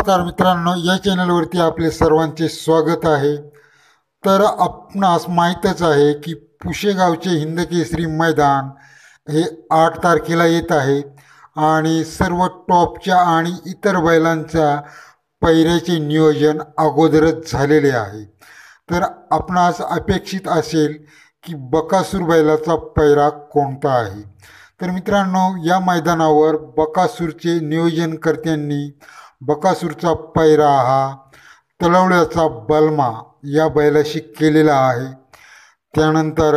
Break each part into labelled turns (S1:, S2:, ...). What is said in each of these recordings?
S1: नमस्कार मित्रांनो, या चॅनलवरती आपले सर्वांचे स्वागत आहे। तर आपणास माहीतच आहे की पुशेगावचे हिंदकेसरी मैदान हे 8 तारखेला येत आहे आणि सर्व टॉपच्या आणि इतर बैलांच्या पैऱ्याचे नियोजन अगोदरच झालेले आहे। तर आपणास अपेक्षित असेल की बकासूर बैलाचा पैरा कोणता आहे। तर मित्रांनो, या मैदानावर बकासूरचे नियोजनकर्त्यांनी बकासूरचा पैरा हा तळवल्याचा बलमा या बैलाशी केलेला आहे। त्यानंतर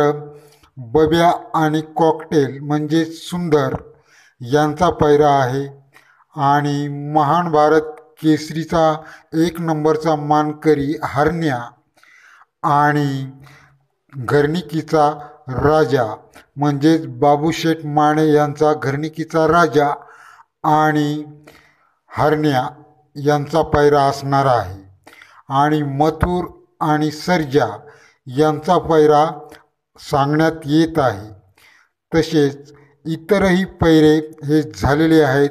S1: बब्या आणि कॉकटेल म्हणजे सुंदर यांचा पैरा आहे आणि महान भारत केसरीचा 1 नंबरचा मानकरी हरण्या आणि घरणिकीचा राजा म्हणजेच बाबूशेठ माने यांचा घरणिकीचा राजा आणि हरण्या यांचा पैरा असणार आहे आणि मथुर आणि सर्जा यांचा पैरा सांगण्यात येत आहे। तसेच इतरही पैरे हे झालेले आहेत।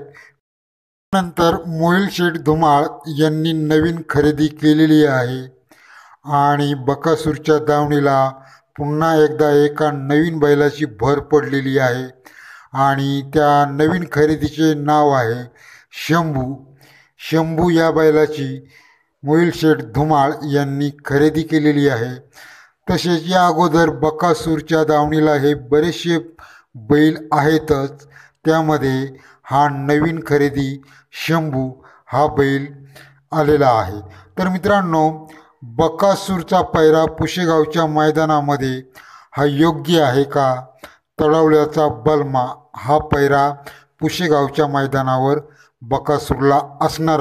S1: नंतर मोहिल शेठ धुमाळ यांनी नवीन खरेदी केलेली आहे आणि बकासूरच्या दावणीला पुन्हा एकदा एका नवीन बैलाची भर पडलेली आहे आणि त्या नवीन खरेदीचे नाव आहे शंभू। या बैलाची मोहिल शेठ धुमाळ यांनी खरेदी केलेली आहे। तसेच या अगोदर बकासूरच्या दावणीला हे बरेचसे बैल आहेतच, त्यामध्ये हा नवीन खरेदी शंभू हा बैल आलेला आहे। तर मित्रांनो, बकासूरचा पैरा पुशेगावच्या मैदानामध्ये हा योग्य आहे का? तळवल्याचा बलमा हा पैरा पुशेगावच्या मैदानावर बकासूरला असणार